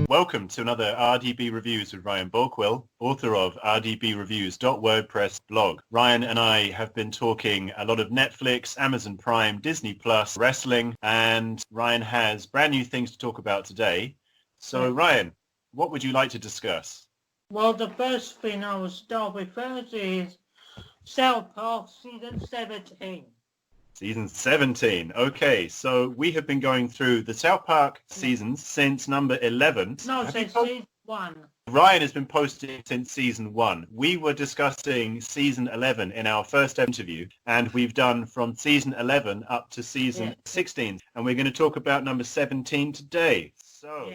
Welcome to another RDB Reviews with Ryan Borkwell, author of rdbreviews.wordpress blog. Ryan and I have been talking a lot of Netflix, Amazon Prime, Disney Plus, wrestling, and Ryan has brand new things to talk about today. So Ryan, what would you like to discuss? Well, the first thing I will start with first is South Park Season 17. Season 17. Okay, so we have been going through the South Park seasons since number 11. No, since Season 1. Ryan has been posting since Season 1. We were discussing Season 11 in our first interview, and we've done from Season 11 up to Season 16. And we're going to talk about number 17 today. So,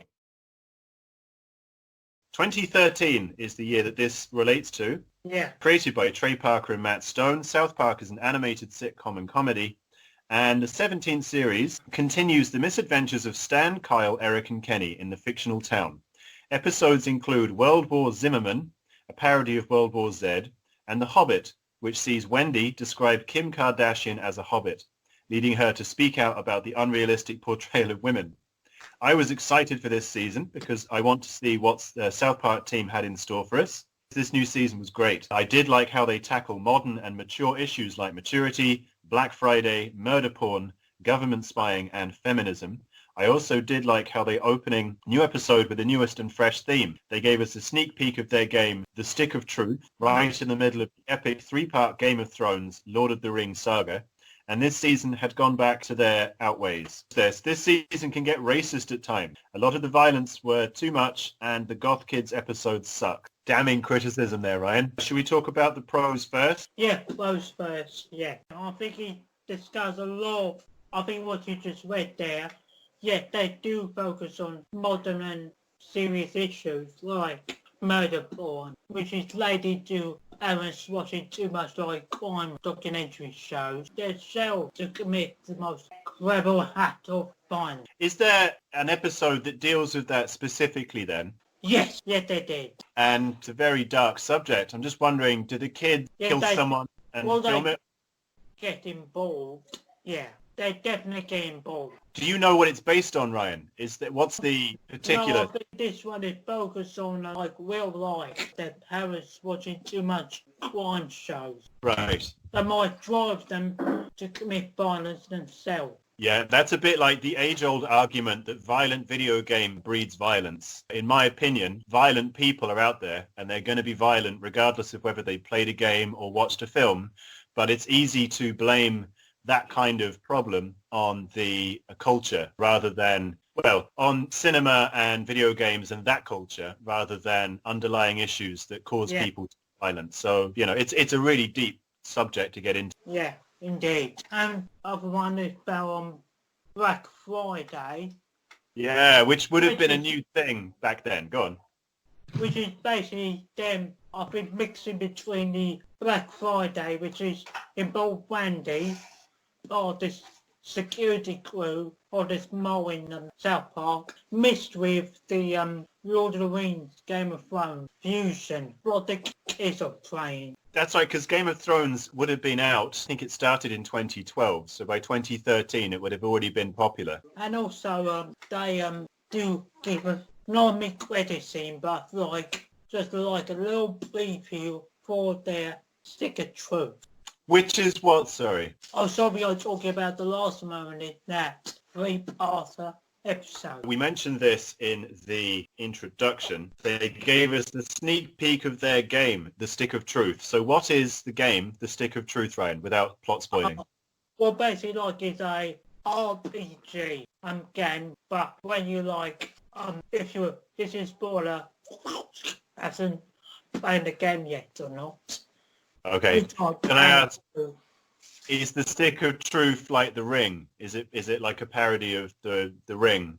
2013 is the year that this relates to. Yeah. Created by Trey Parker and Matt Stone, South Park is an animated sitcom and comedy, and the 17th series continues the misadventures of Stan, Kyle, Eric, and Kenny in the fictional town. Episodes include World War Zimmerman, a parody of World War Z, and The Hobbit, which sees Wendy describe Kim Kardashian as a hobbit, leading her to speak out about the unrealistic portrayal of women. I was excited for this season because I want to see what the South Park team had in store for us. This new season was great. I did like how they tackle modern and mature issues like maturity, Black Friday, murder porn, government spying, and feminism. I also did like how they opening new episode with the newest and fresh theme. They gave us a sneak peek of their game, The Stick of Truth, right in the middle of the epic three-part Game of Thrones, Lord of the Rings saga. And this season had gone back to their outways. This season can get racist at times. A lot of the violence were too much, and the Goth Kids episodes suck. Damning criticism there, Ryan. Should we talk about the pros first? Yeah, pros first, yeah. I think he discussed a lot. I think what you just read there, they do focus on modern and serious issues like murder porn, which is related to Aaron's watching too much like crime documentary shows. They're shelved to commit the most incredible act of violence. Is there an episode that deals with that specifically then? Yes, they did. And it's a very dark subject. I'm just wondering, did the kid kill someone and film it? Get involved, yeah. They definitely get involved. Do you know what it's based on, Ryan? What's the particular? No, I think this one is focused on like real life. Their parents watching too much crime shows. Right. That might drive them to commit violence themselves. Yeah, that's a bit like the age-old argument that violent video game breeds violence. In my opinion, violent people are out there and they're going to be violent regardless of whether they played a game or watched a film. But it's easy to blame that kind of problem on the culture rather than, on cinema and video games and that culture rather than underlying issues that cause people to be violent. So, it's a really deep subject to get into. Yeah, indeed. And other one is about Black Friday. Yeah, which would have been a new thing back then. Go on. Which is basically them, I think, mixing between the Black Friday, which is involved Wendy, or this security crew, or this mole in South Park, mixed with the Lord of the Rings, Game of Thrones fusion, what the kids are playing. That's right, because Game of Thrones would have been out, I think it started in 2012, so by 2013 it would have already been popular. And also they do give us, not a mid-credit scene, but just like a little preview for their Stick of Truth. Which is what, sorry? Oh, sorry, I'm talking about the last moment in that three-parter episode. We mentioned this in the introduction. They gave us the sneak peek of their game, The Stick of Truth. So what is the game, The Stick of Truth, Ryan, without plot spoiling? Well, basically, it's a RPG game, but when you this is spoiler, hasn't played the game yet or not. Okay. Can I ask, is The Stick of Truth like The Ring? Is it like a parody of the Ring?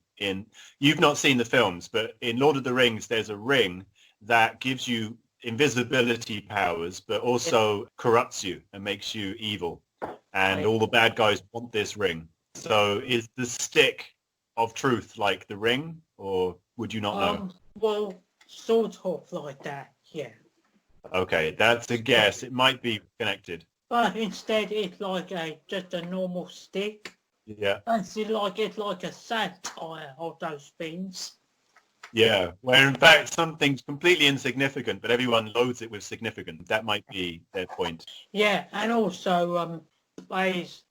You've not seen the films, but in Lord of the Rings, there's a ring that gives you invisibility powers, but also corrupts you and makes you evil. And all the bad guys want this ring. So is the Stick of Truth like The Ring, or would you not know? Well, sort of like that, yeah. Okay, that's a guess. It might be connected. But instead, it's like just a normal stick. Yeah. And it's like a satire of those things. Yeah, where in fact something's completely insignificant, but everyone loads it with significant. That might be their point. Yeah, and also plays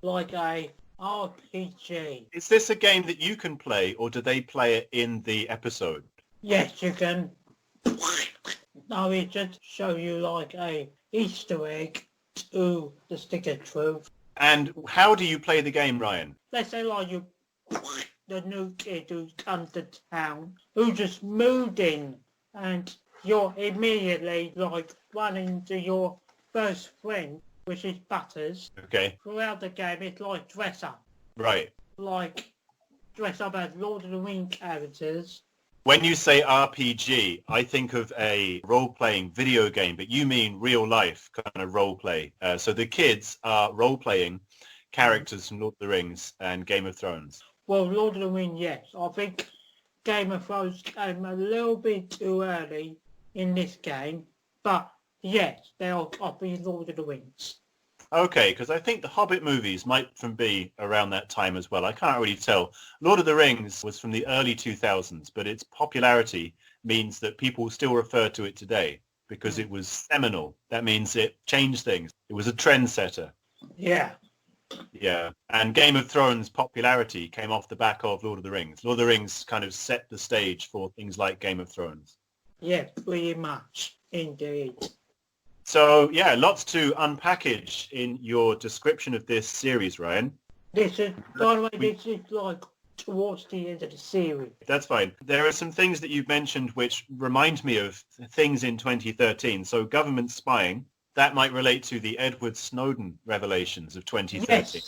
like a RPG. Is this a game that you can play, or do they play it in the episode? Yes, you can. No, it just show you like a Easter egg to the stick of truth. And how do you play the game, Ryan? Let's say like you, the new kid who's come to town, who just moved in, and you're immediately like running to your first friend, which is Butters. Okay, Throughout the game, it's like dress up. right. Like dress up as Lord of the Rings characters. When you say RPG, I think of a role-playing video game, but you mean real-life kind of role-play. So the kids are role-playing characters from Lord of the Rings and Game of Thrones. Well, Lord of the Rings, yes. I think Game of Thrones came a little bit too early in this game, but yes, they are copying Lord of the Rings. Okay, because I think the Hobbit movies might from be around that time as well. I can't really tell. Lord of the Rings was from the early 2000s, but its popularity means that people still refer to it today because it was seminal. That means it changed things. It was a trendsetter. Yeah. Yeah, and Game of Thrones popularity came off the back of Lord of the Rings. Lord of the Rings kind of set the stage for things like Game of Thrones. Yeah, pretty much, indeed. So, yeah, lots to unpackage in your description of this series, Ryan. This is, by the way, this is like towards the end of the series. That's fine. There are some things that you've mentioned which remind me of things in 2013. So government spying, that might relate to the Edward Snowden revelations of 2013.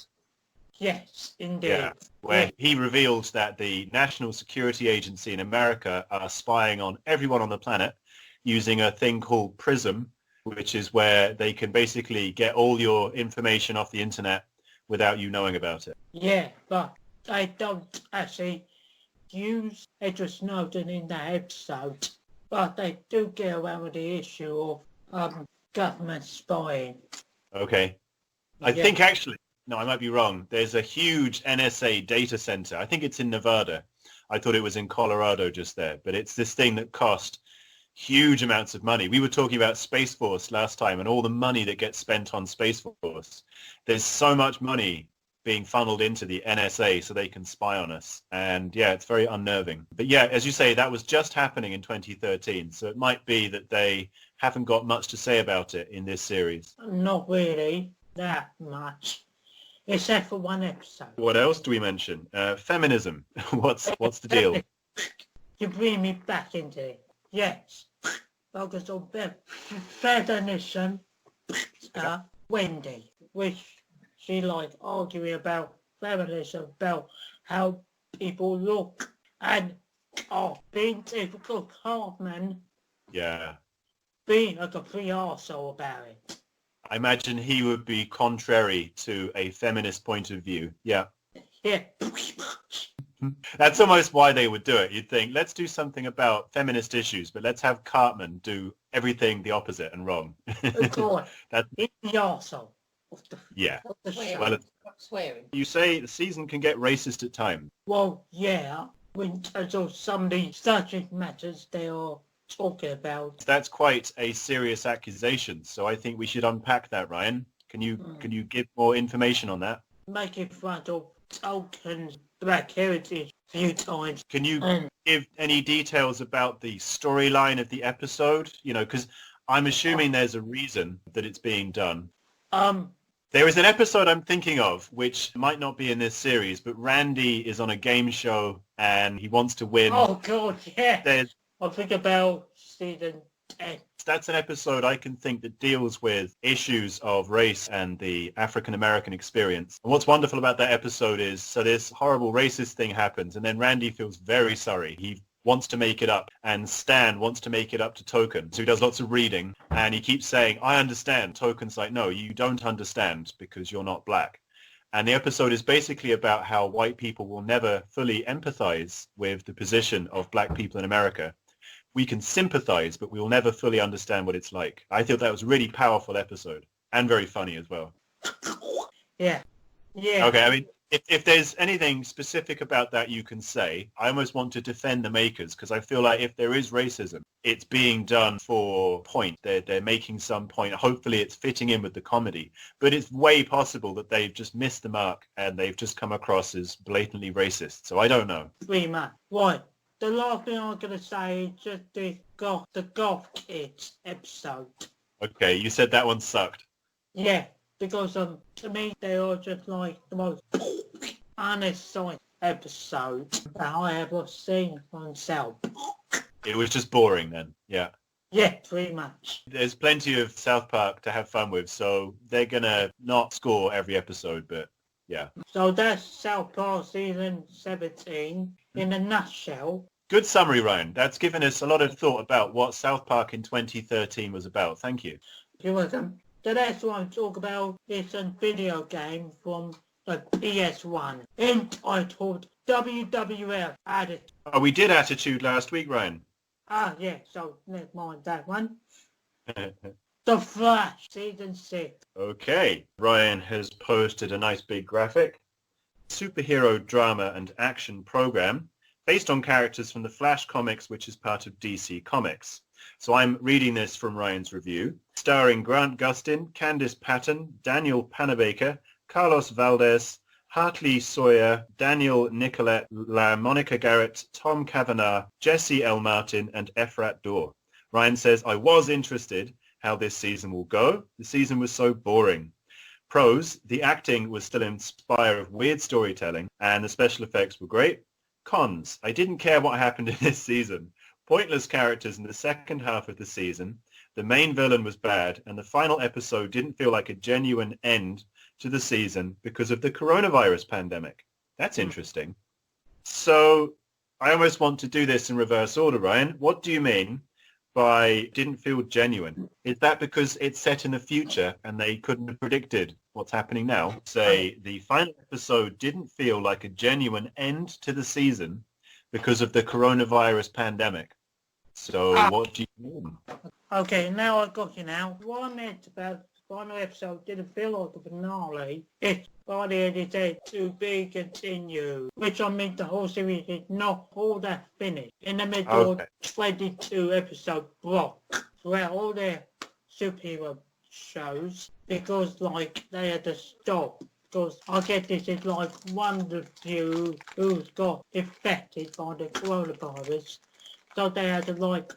Yes, indeed. Yeah, where he revealed that the National Security Agency in America are spying on everyone on the planet using a thing called PRISM, which is where they can basically get all your information off the internet without you knowing about it. Yeah, but they don't actually use Edward Snowden in that episode, but they do get around with the issue of government spying. Okay. I think actually, no, I might be wrong. There's a huge NSA data center. I think it's in Nevada. I thought it was in Colorado just there, but it's this thing that cost huge amounts of money. We were talking about Space Force last time and all the money that gets spent on Space Force. There's so much money being funneled into the NSA so they can spy on us. And yeah, it's very unnerving. But yeah, as you say, that was just happening in 2013. So it might be that they haven't got much to say about it in this series. Not really that much, except for one episode. What else do we mention? Feminism. What's the deal? You bring me back into it. Yes. Focus on feminism. Wendy, which she like arguing about feminism, about how people look, and being difficult Cartman Yeah. being a complete arsehole about it. I imagine he would be contrary to a feminist point of view. Yeah. Yeah, pretty much. That's almost why they would do it. You'd think, let's do something about feminist issues, but let's have Cartman do everything the opposite and wrong. Of course. He's the arsehole. Yeah. Well, Swearing. You say the season can get racist at times. well, yeah, in terms of some of the subject matters they are talking about. That's quite a serious accusation, so I think we should unpack that, Ryan. Can you give more information on that? Making fun of Tolkien's Black Heritage a few times. Can you give any details about the storyline of the episode? You know, because I'm assuming there's a reason that it's being done. There is an episode I'm thinking of, which might not be in this series, but Randy is on a game show and he wants to win. Oh, God, yeah. There's, I think about season 10. that's an episode I can think that deals with issues of race and the African-American experience. And what's wonderful about that episode is, so this horrible racist thing happens, and then Randy feels very sorry. He wants to make it up, and Stan wants to make it up to Token. So he does lots of reading, and he keeps saying, I understand. Token's like, no, you don't understand because you're not black. And the episode is basically about how white people will never fully empathize with the position of black people in America. We can sympathize, but we will never fully understand what it's like. I thought that was a really powerful episode, and very funny as well. Yeah. Yeah. Okay, I mean, if there's anything specific about that you can say, I almost want to defend the makers because I feel like if there is racism, it's being done for point. They're making some point. Hopefully it's fitting in with the comedy. But it's way possible that they've just missed the mark and they've just come across as blatantly racist. So I don't know. Three man. Right. The last thing I'm going to say is just the Goth Kids episode. Okay, you said that one sucked. Yeah, because to me they are just like the most unexciting episode that I ever seen on South. It was just boring then, yeah. Yeah, pretty much. There's plenty of South Park to have fun with, so they're going to not score every episode, but yeah. So that's South Park Season 17 in a nutshell. Good summary, Ryan. That's given us a lot of thought about what South Park in 2013 was about. Thank you. You're welcome. The next one to talk about is a video game from the PS1 entitled WWF Attitude. Oh, we did Attitude last week, Ryan. Ah, yeah, so never mind that one. The Flash, Season 6. Okay, Ryan has posted a nice big graphic. Superhero drama and action program based on characters from the Flash comics, which is part of DC Comics. So I'm reading this from Ryan's review. Starring Grant Gustin, Candice Patton, Daniel Panabaker, Carlos Valdez, Hartley Sawyer, Daniel Nicolette, Monica Garrett, Tom Kavanagh, Jesse L. Martin, and Efrat Dorr. Ryan says, I was interested how this season will go. The season was so boring. Pros, the acting was still inspired of weird storytelling, and the special effects were great. Cons, I didn't care what happened in this season. Pointless characters in the second half of the season. The main villain was bad, and the final episode didn't feel like a genuine end to the season because of the coronavirus pandemic. That's interesting. So I almost want to do this in reverse order, Ryan. What do you mean by didn't feel genuine? Is that because it's set in the future and they couldn't have predicted what's happening now? Say the final episode didn't feel like a genuine end to the season because of the coronavirus pandemic. So what do you mean? Okay, now I got you now. What I meant about the final episode didn't feel like a finale. It's by the end it said to be continued, which I mean the whole series is not all that finished. In the middle of 22 episode block throughout all their superhero shows because like they had to stop. Because I guess this is like one of the few who's got affected by the coronavirus. So they had to like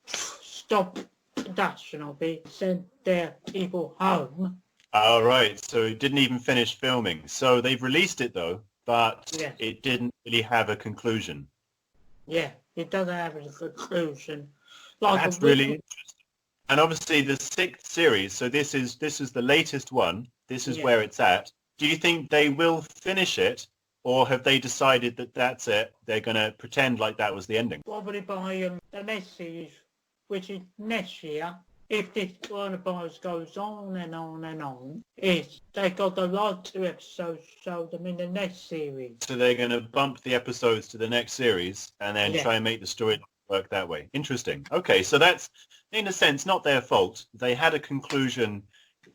stop production of it, send their people home. All right, so it didn't even finish filming. So they've released it though, but it didn't really have a conclusion. Yeah, it doesn't have a conclusion. Like that's really interesting. And obviously the 6th series, so this is the latest one. This is where it's at. Do you think they will finish it, or have they decided that that's it? They're going to pretend like that was the ending? Probably by the next series, which is next year, if this coronavirus goes on and on and on, they got the last 2 episodes show them in the next series. So they're going to bump the episodes to the next series and then try and make the story work that way. Interesting. Okay, so that's, in a sense, not their fault. They had a conclusion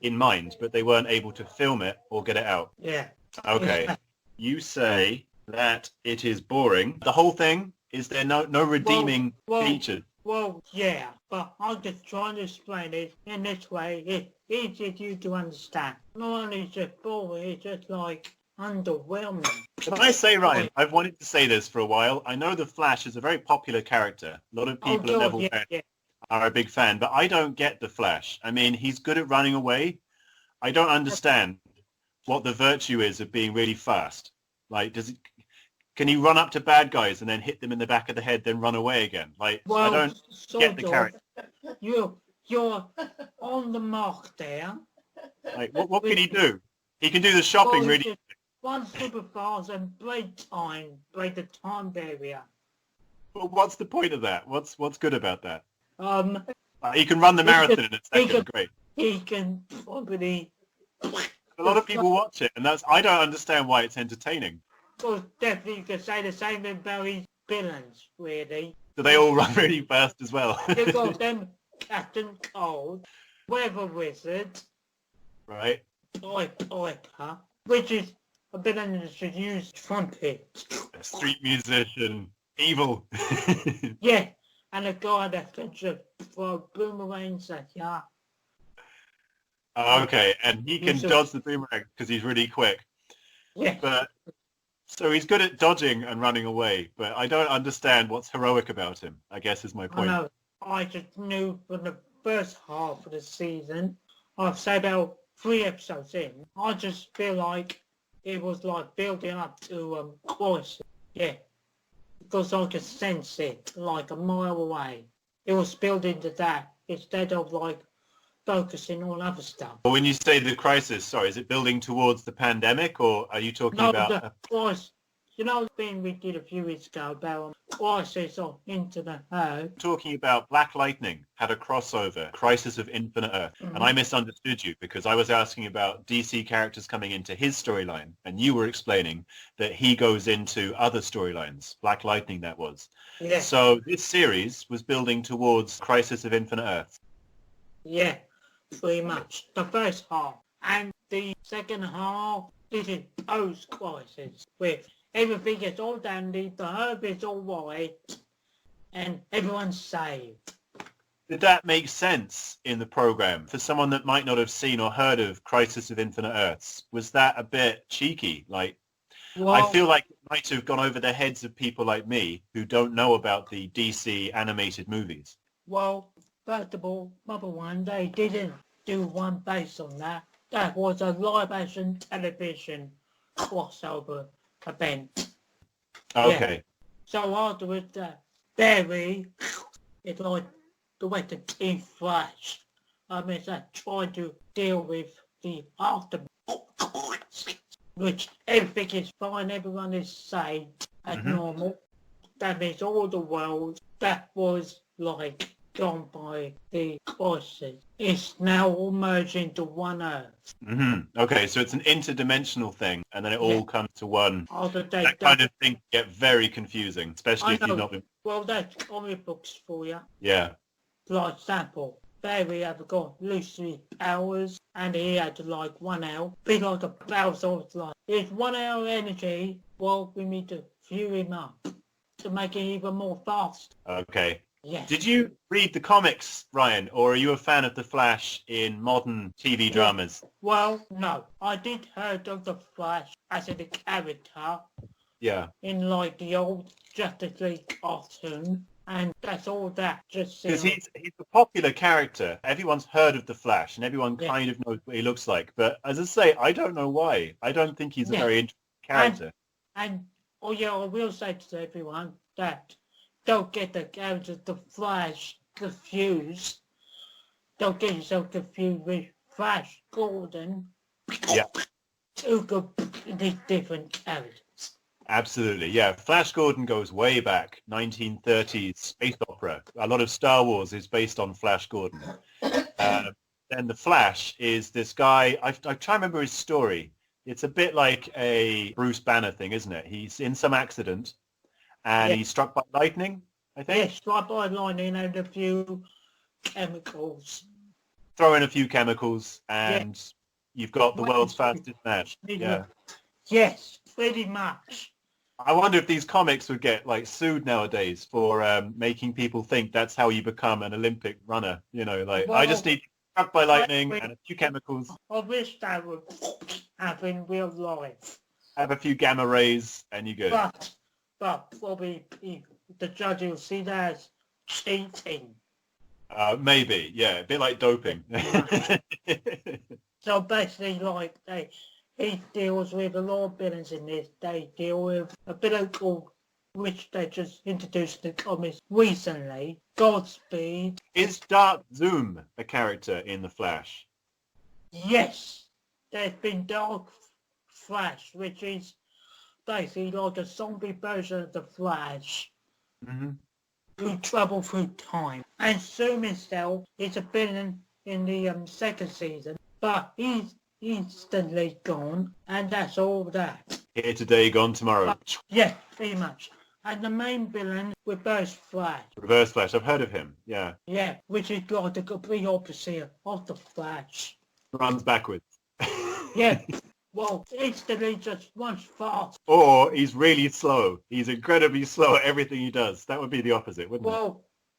in mind, but they weren't able to film it or get it out. Yeah. Okay. You say that it is boring. The whole thing, is there no redeeming features? Well, yeah, but I'm just trying to explain it in this way. It's easy for you to understand. Not only is it boring, it's just like underwhelming. Can I say, Ryan, I've wanted to say this for a while. I know the Flash is a very popular character. A lot of people at level 10 are a big fan, but I don't get the Flash. I mean, he's good at running away. I don't understand what the virtue is of being really fast. Like, can he run up to bad guys and then hit them in the back of the head, then run away again? Like, I don't get the character. You're on the mark there. Like, what can he do? He can do the shopping really. One super fast and break the time barrier. Well, what's the point of that? What's good about that? He can run the marathon in a second. Great. He can probably. A lot of people watch it, and I don't understand why it's entertaining. Well, definitely you could say the same about his villains, really. Do they all run really fast as well? You've got them Captain Cold, Weather Wizard, right? Oika, which is a villain that should use trumpet. A street musician. Evil. Yeah, and a guy that can just throw boomerangs at ya. Okay, and he can He's a- dodge the boomerang because he's really quick. Yeah, But so he's good at dodging and running away, but I don't understand what's heroic about him, I guess is my I point. know. I just knew from the first half of the season, I've said about 3 episodes in, I just feel like it was like building up to crisis. Yeah, because I could sense it like a mile away. It was building to that instead of like focusing on other stuff. But when you say the crisis, sorry, is it building towards the pandemic, or are you talking No, about... the crisis. You know the thing we did a few weeks ago about crisis on Internet Earth? talking about Black Lightning had a crossover, Crisis of Infinite Earth, and I misunderstood you because I was asking about DC characters coming into his storyline, and you were explaining that he goes into other storylines, Black Lightning that was. Yeah. So this series was building towards Crisis of Infinite Earth. Yeah, pretty much. The first half. And the second half, this is post-crisis, where everything is all dandy, the herb is all right, and everyone's saved. Did that make sense in the program for someone that might not have seen or heard of Crisis of Infinite Earths? Was that a bit cheeky? Like, Well, I feel like it might have gone over the heads of people like me who don't know about the DC animated movies. well, first of all, number one, they didn't do one based on that. That was a live-action television crossover event. Okay. So afterwards, Barry, it's like the way the Team Flash. I mean, they tried to deal with the aftermath, which everything is fine, everyone is safe and normal. That means all the world that was like gone by the crisis is now all merged into one Earth. Okay, so it's an interdimensional thing, and then it all comes to one. After they That kind of thing can get very confusing, especially I if you've know. not been... Well, that's comic books for you. Yeah. For example, Barry had got loosely hours and he had like 1 hour. Be like a Bowser like it's 1 hour energy, well we need to fuel him up to make it even more fast. Okay. Yeah. Did you read the comics, Ryan, or are you a fan of The Flash in modern TV dramas? Well, no. I did heard of the Flash as a character Yeah. in like the old Justice League cartoon. And that's all that. Just Because he's a popular character. Everyone's heard of The Flash, and everyone kind of knows what he looks like. But as I say, I don't know why. I don't think he's a very interesting character. And oh yeah, I will say to everyone that don't get the character The Flash confused. Don't get yourself confused with Flash Gordon. Yeah. Two completely different characters. Absolutely, yeah. Flash Gordon goes way back, 1930s space opera. A lot of Star Wars is based on Flash Gordon. Then the Flash is this guy, I try to remember his story. It's a bit like a Bruce Banner thing, isn't it? He's in some accident and he's struck by lightning, I think. Yes, struck by lightning and a few chemicals. Throw in a few chemicals and you've got the world's fastest man. Yeah. Yes, pretty much. I wonder if these comics would get like sued nowadays for making people think that's how you become an Olympic runner. You know, like I just need struck by lightning and a few chemicals. I wish that would happen in real life. Have a few gamma rays and you're good. But probably the judge will see that as cheating. Maybe, yeah, a bit like doping. So basically, like he deals with a lot of villains in this. They deal with a villain called, which they just introduced in the comics recently, Godspeed. Is Dark Zoom a character in The Flash? Yes, there's been Dark Flash, which is basically like a zombie version of the Flash. Who travel through time. And Zoom himself is a villain in the second season, but he's instantly gone, and that's all that. Here today, gone tomorrow. Yeah, pretty much. And the main villain, Reverse Flash. Reverse Flash, I've heard of him, yeah. Yeah, which is like the complete opposite of the Flash. Runs backwards. Yeah, Well, instantly just runs fast. Or he's really slow. He's incredibly slow at everything he does. That would be the opposite, wouldn't it?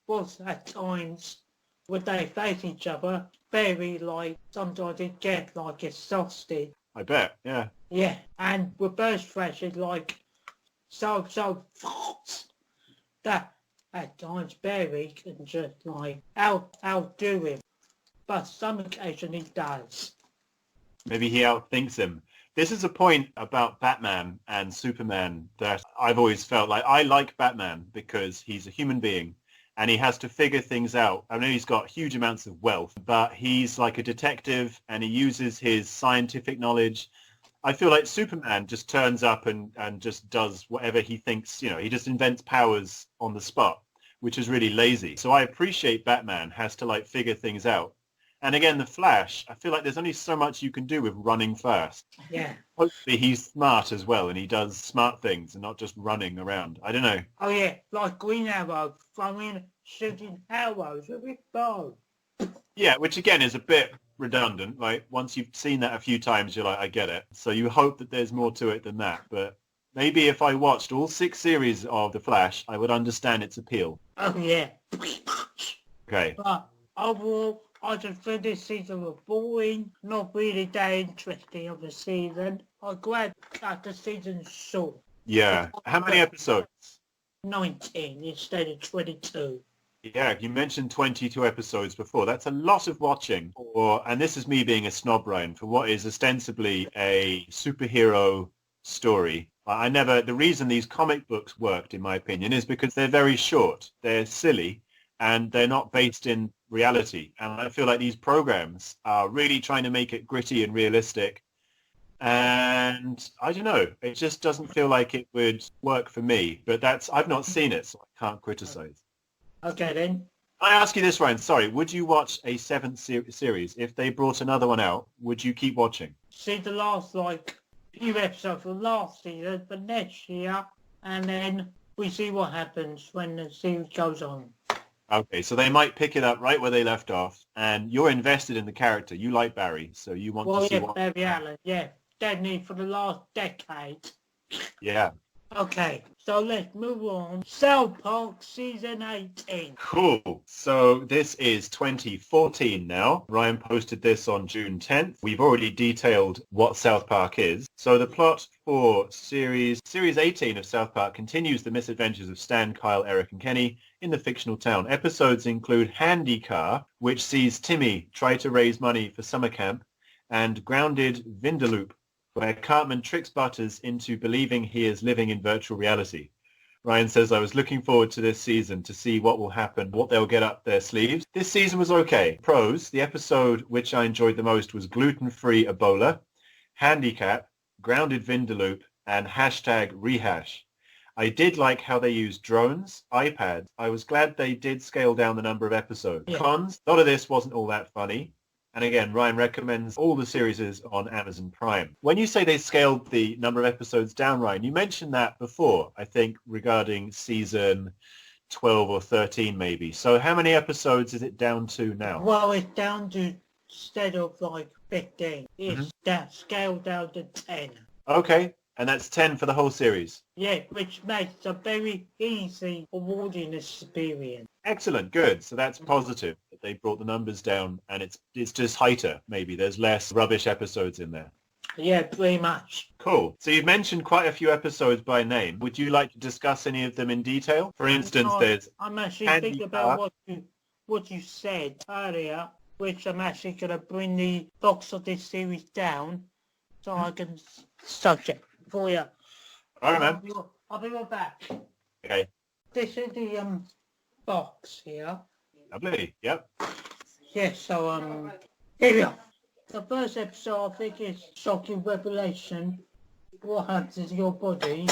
Well, at times when they face each other, very like sometimes it gets like exhausted. I bet, yeah. Yeah, and reverse flash is like so fast that at times Barry can just like outdo him. But some occasion he does. Maybe he outthinks him. This is a point about Batman and Superman that I've always felt like. I like Batman because he's a human being and he has to figure things out. I know he's got huge amounts of wealth, but he's like a detective and he uses his scientific knowledge. I feel like Superman just turns up and just does whatever he thinks, he just invents powers on the spot, which is really lazy. So I appreciate Batman has to like figure things out. And again, the Flash, I feel like there's only so much you can do with running fast. Yeah. Hopefully he's smart as well and he does smart things and not just running around. I don't know. Oh yeah, like Green Arrow, throwing, shooting arrows with his bow. Yeah, which again is a bit redundant. Like once you've seen that a few times, you're like, I get it. So you hope that there's more to it than that. But maybe if I watched all 6 series of The Flash, I would understand its appeal. Oh yeah. Okay. But overall, I just think this season was boring, not really that interesting of a season. I'm glad that the season's short. Yeah. How many episodes? 19 instead of 22. Yeah, you mentioned 22 episodes before. That's a lot of watching. And this is me being a snob, Ryan, for what is ostensibly a superhero story. The reason these comic books worked, in my opinion, is because they're very short. They're silly and they're not based in reality. And I feel like these programs are really trying to make it gritty and realistic. And I don't know, it just doesn't feel like it would work for me. But I've not seen it, so I can't criticize. Okay then. I ask you this, Ryan, sorry, would you watch a 7th series? If they brought another one out, would you keep watching? See the last few episodes from last season for next year, and then we see what happens when the series goes on. Okay, so they might pick it up right where they left off, and you're invested in the character. You like Barry, so you want to see what... Barry Allen, yeah. Deadly for the last decade. Yeah. Okay, so let's move on. South Park Season 18. Cool. So this is 2014 now. Ryan posted this on June 10th. We've already detailed what South Park is. So the plot for Series 18 of South Park continues the misadventures of Stan, Kyle, Eric, and Kenny in the fictional town. Episodes include Handy Car, which sees Timmy try to raise money for summer camp, and Grounded Vindaloop, where Cartman tricks Butters into believing he is living in virtual reality. Ryan says, I was looking forward to this season to see what will happen, what they'll get up their sleeves. This season was okay. Pros, the episode which I enjoyed the most was Gluten-Free Ebola, Handicap, Grounded Vindaloop, and #Rehash. I did like how they used drones, iPads. I was glad they did scale down the number of episodes. Yeah. Cons, a lot of this wasn't all that funny. And again, Ryan recommends all the series on Amazon Prime. When you say they scaled the number of episodes down, Ryan, you mentioned that before, I think, regarding season 12 or 13 maybe. So how many episodes is it down to now? Well, it's down to, instead of 15, it's scaled down to 10. Okay, and that's 10 for the whole series. Yeah, which makes a very easy rewarding experience. Excellent, good. So that's positive that they brought the numbers down and it's just tighter, maybe. There's less rubbish episodes in there. Yeah, pretty much. Cool. So you've mentioned quite a few episodes by name. Would you like to discuss any of them in detail? For instance, there's... I'm actually thinking about what you said earlier, which I'm actually going to bring the box of this series down so I can subject for you. All right, man. I'll be right back. Okay. This is the box here. Lovely. Yep. Yeah, so here we are. The first episode I think is shocking revelation. What happens to your body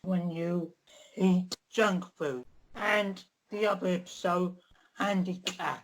when you eat junk food? And the other episode, Handicap.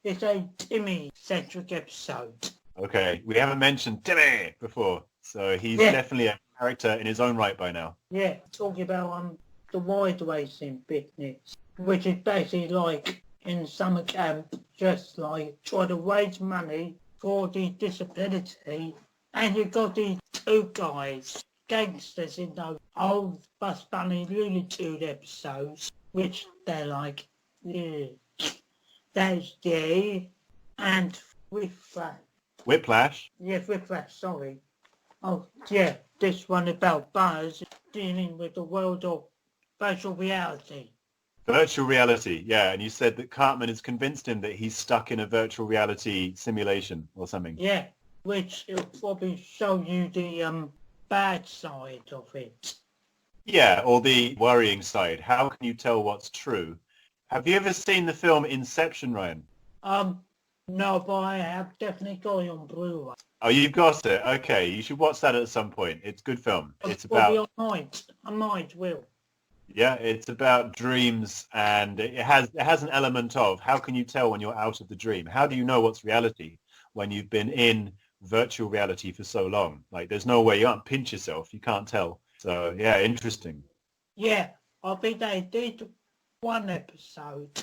It's a Timmy-centric episode. Okay. We haven't mentioned Timmy before, so he's definitely a character in his own right by now. Yeah, talking about the wide racing business, which is basically like in summer camp, just like try to raise money for the disability And you got these two guys, gangsters in those old Bus Bunny Looney Tunes episodes, which they're like, yeah, that's gay, and Whiplash. yeah, Whiplash, sorry. Oh, yeah, this one about Buzz dealing with the world of virtual reality. Virtual reality, yeah. And you said that Cartman has convinced him that he's stuck in a virtual reality simulation or something. Yeah, which will probably show you the bad side of it. Yeah, or the worrying side. How can you tell what's true? Have you ever seen the film Inception, Ryan? No, but I have definitely got it on Blu-ray. Oh, you've got it. Okay, you should watch that at some point. It's a good film. It's Probably about, I might will. yeah, it's about dreams, and it has an element of how can you tell when you're out of the dream? How do you know what's reality when you've been in virtual reality for so long? Like, there's no way, you can't pinch yourself. You can't tell. So, yeah, interesting. Yeah, I think they did one episode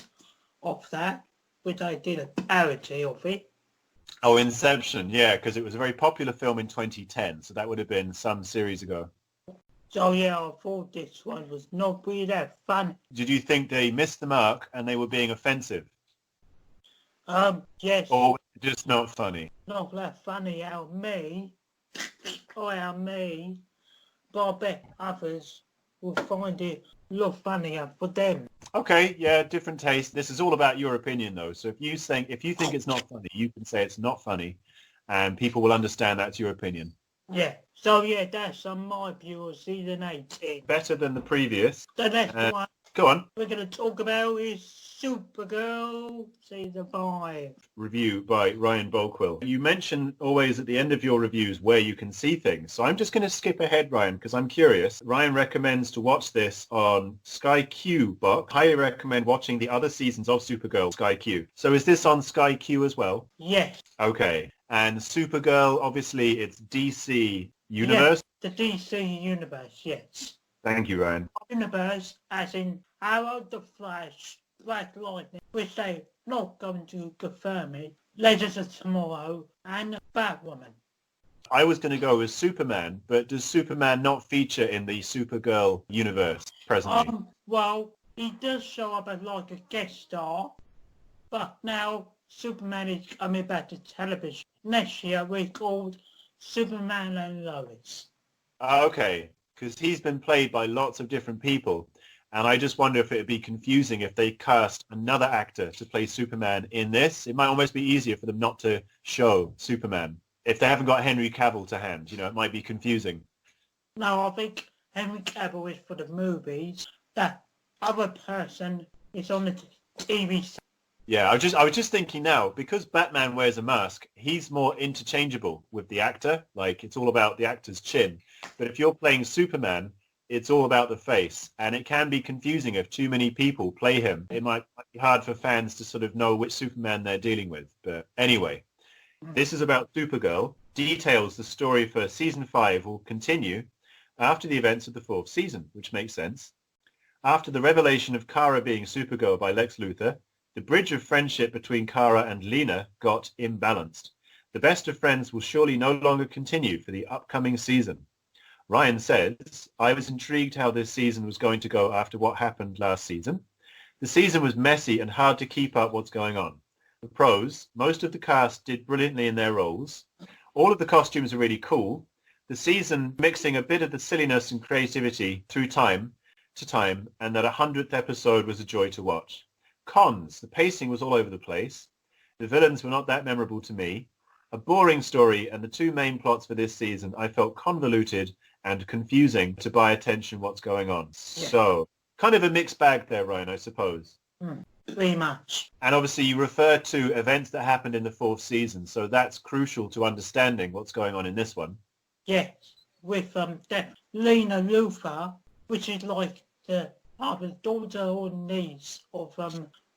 of that, which they did a parody of it. Oh, Inception, yeah, because it was a very popular film in 2010, so that would have been some series ago. So yeah, I thought this one was not really that fun. Did you think they missed the mark and they were being offensive? Yes, Or was it just not funny? not that funny out of me, or out of me, but I bet others will find it a lot funnier for them. Okay, yeah, different taste. This is all about your opinion, though. So if you think it's not funny, you can say it's not funny, and people will understand that's your opinion. Yeah, so yeah, that's my view of season 18. Better than the previous. The next one Go on. we're going to talk about is Supergirl season 5. Review by Ryan Bolquill. You mention always at the end of your reviews where you can see things. So I'm just going to skip ahead, Ryan, because I'm curious. Ryan recommends to watch this on Sky Q box. Highly recommend watching the other seasons of Supergirl, Sky Q. So is this on Sky Q as well? Yes. Okay. And Supergirl, obviously, it's DC Universe. Yeah, the DC Universe, yes. Thank you, Ryan. Universe, as in Arrow, the Flash, Black Lightning, which they're not going to confirm it, Legends of Tomorrow, and Batwoman. I was going to go with Superman, but does Superman not feature in the Supergirl universe presently? Well, he does show up as like a guest star, but now Superman is coming back to television. Next year we're called Superman and Lois. Okay, because he's been played by lots of different people, and I just wonder if it would be confusing if they cast another actor to play Superman in this. It might almost be easier for them not to show Superman. If they haven't got Henry Cavill to hand, it might be confusing. No, I think Henry Cavill is for the movies. That other person is on the TV. Yeah, I was just thinking now, because Batman wears a mask, he's more interchangeable with the actor. Like, it's all about the actor's chin. But if you're playing Superman, it's all about the face. And it can be confusing if too many people play him. It might be hard for fans to sort of know which Superman they're dealing with. But anyway, this is about Supergirl. Details the story for season 5 will continue after the events of the 4th season, which makes sense. After the revelation of Kara being Supergirl by Lex Luthor, the bridge of friendship between Kara and Lena got imbalanced. The best of friends will surely no longer continue for the upcoming season. Ryan says, I was intrigued how this season was going to go after what happened last season. The season was messy and hard to keep up what's going on. The pros, most of the cast did brilliantly in their roles. All of the costumes are really cool. The season mixing a bit of the silliness and creativity through time to time, and that 100th episode was a joy to watch. Cons, the pacing was all over the place. The villains were not that memorable to me. A boring story, and the two main plots for this season I felt convoluted and confusing to buy attention what's going on. Yeah. So, kind of a mixed bag there, Ryan, I suppose. Pretty much. And obviously you refer to events that happened in the 4th season, so that's crucial to understanding what's going on in this one. Yes, with Lena Luthor, which is like the either daughter or niece of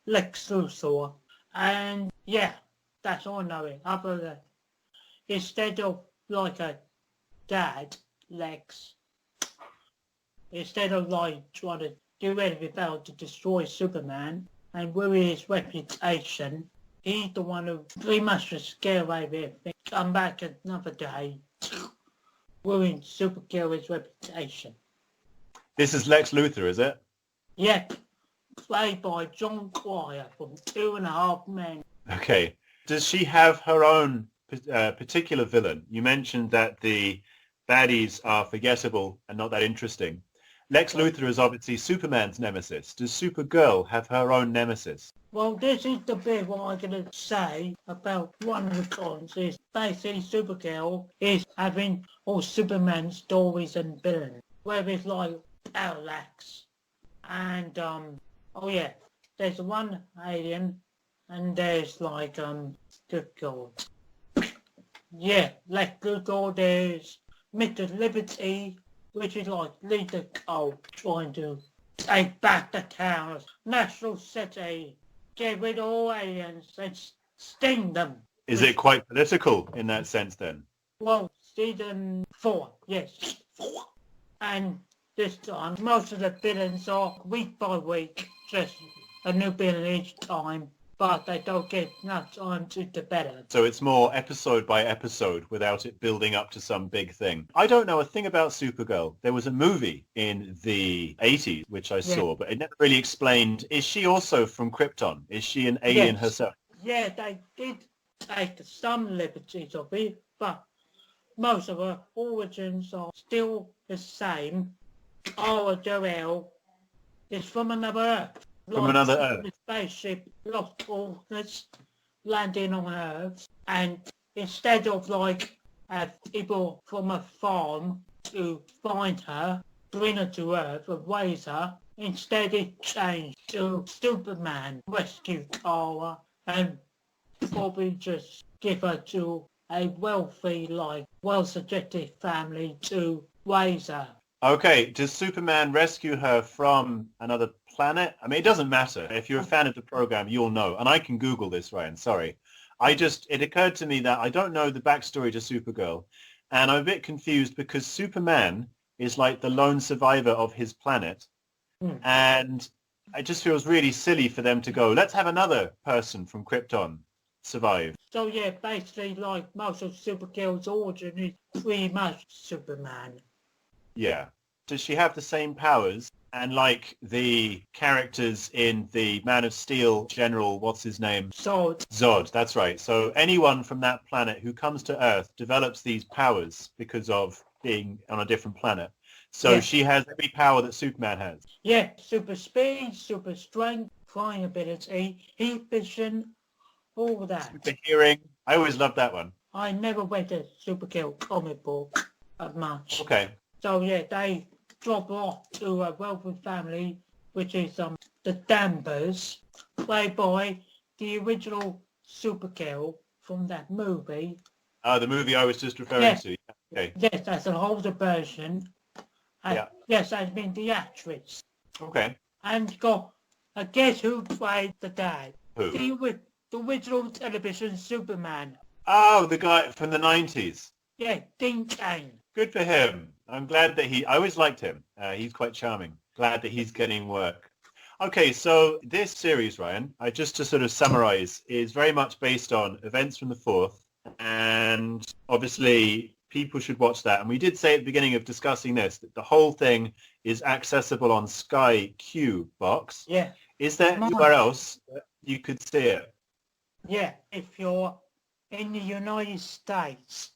Lex Luthor. And yeah, that's all I know it. Other than instead of like a dad, Lex, instead of like trying to do anything else to destroy Superman and ruin his reputation, he's the one who pretty much just scare away with everything. Come back another day ruined Supergirl's reputation. This is Lex Luthor, is it? Yet, played by John Cryer from 2.5 Men. Okay. Does she have her own particular villain? You mentioned that the baddies are forgettable and not that interesting. Lex Luthor is obviously Superman's nemesis. Does Supergirl have her own nemesis? Well, this is the bit what I'm going to say about one of the cons is basically Supergirl is having all Superman stories and villains. Where it's like Parallax and, oh yeah, there's one alien and there's like, good God. Yeah, Lex Luthor, there's Mr. Liberty, which is like Lisa Cole trying to take back the towers, National City, get rid of all aliens and sting them. Is it quite political in that sense then? Well, season 4, yes. And this time, most of the villains are week by week, just a new villain each time, but they don't get enough time to develop. So it's more episode by episode without it building up to some big thing. I don't know a thing about Supergirl. There was a movie in the 80s, which I saw, but it never really explained, is she also from Krypton? Is she an alien herself? Yeah, they did take some liberties of it, but most of her origins are still the same. Our Joel is from another Earth. From another Earth. The spaceship lost orders landing on Earth, and instead of like people from a farm to find her, bring her to Earth and raise her, instead it changed to Superman rescue Kara and probably just give her to a wealthy, like, well-suggested family to raise her. Okay, does Superman rescue her from another planet? I mean, it doesn't matter. If you're a fan of the program, you'll know. And I can Google this, Ryan, sorry. It occurred to me that I don't know the backstory to Supergirl. And I'm a bit confused because Superman is like the lone survivor of his planet. And it just feels really silly for them to go, let's have another person from Krypton survive. So yeah, basically like most of Supergirl's origin is pretty much Superman. Yeah. Does she have the same powers? And like the characters in the Man of Steel General, what's his name? Zod, that's right. So anyone from that planet who comes to Earth develops these powers because of being on a different planet. So she has every power that Superman has. Yeah, super speed, super strength, flying ability, heat vision, all that. Super hearing. I always loved that one. I never read a Supergirl comic book much. Okay. So yeah, they drop off to a wealthy family, which is the Danvers, played by the original Supergirl from that movie. The movie I was just referring to. Okay. Yes, that's an older version. And yes, that's been the actress. Okay. And guess who played the dad? Who? The original television Superman. Oh, the guy from the 90s. Yeah, Dean Cain. Good for him. I'm glad that I always liked him. He's quite charming. Glad that he's getting work. Okay, so this series, Ryan, just to sort of summarize, is very much based on events from the 4th. And obviously, people should watch that. And we did say at the beginning of discussing this, that the whole thing is accessible on Sky Q box. Yeah. Is there anywhere else that you could see it? Yeah, if you're in the United States.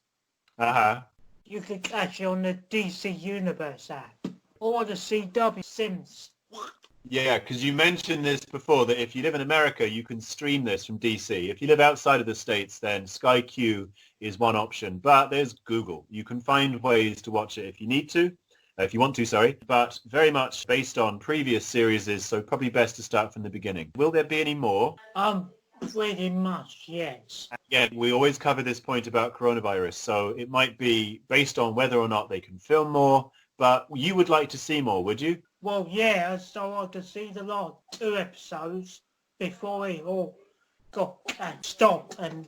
Uh-huh. You can catch it on the DC Universe app or the CW Sims. Yeah, because you mentioned this before, that if you live in America, you can stream this from DC. If you live outside of the States, then Sky Q is one option. But there's Google. You can find ways to watch it if you need to. If you want to, sorry. But very much based on previous series, so probably best to start from the beginning. Will there be any more? Pretty much, yes. Again, we always cover this point about coronavirus, so it might be based on whether or not they can film more, but you would like to see more, would you? Well, yeah, so I could see the last 2 episodes before it all got stopped and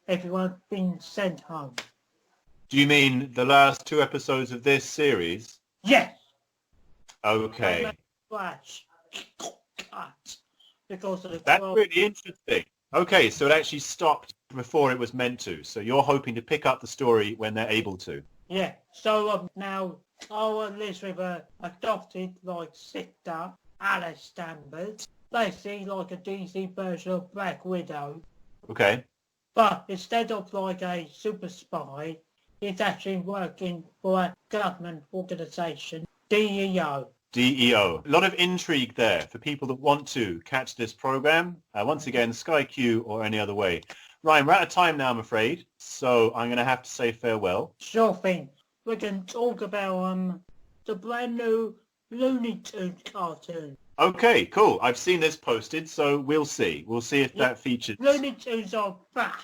everyone been sent home. Do you mean the last 2 episodes of this series? Yes. Okay. Flash. Cut. Because of the That's really interesting. Okay, so it actually stopped before it was meant to. So you're hoping to pick up the story when they're able to. Yeah, so now our list with a adopted like sister, Alice Danvers, basically like a DC version of Black Widow. Okay. But instead of like a super spy, he's actually working for a government organisation, DEO. DEO. A lot of intrigue there for people that want to catch this program. Once again, Sky Q or any other way. Ryan, we're out of time now, I'm afraid, so I'm going to have to say farewell. Sure thing. We can talk about the brand new Looney Tunes cartoon. Okay, cool. I've seen this posted, so we'll see. We'll see if that features. Looney Tunes are back.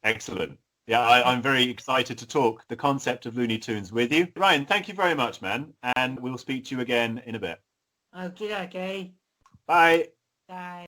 Excellent. Yeah, I'm very excited to talk the concept of Looney Tunes with you. Ryan, thank you very much, man, and we'll speak to you again in a bit. Okay. Bye. Bye.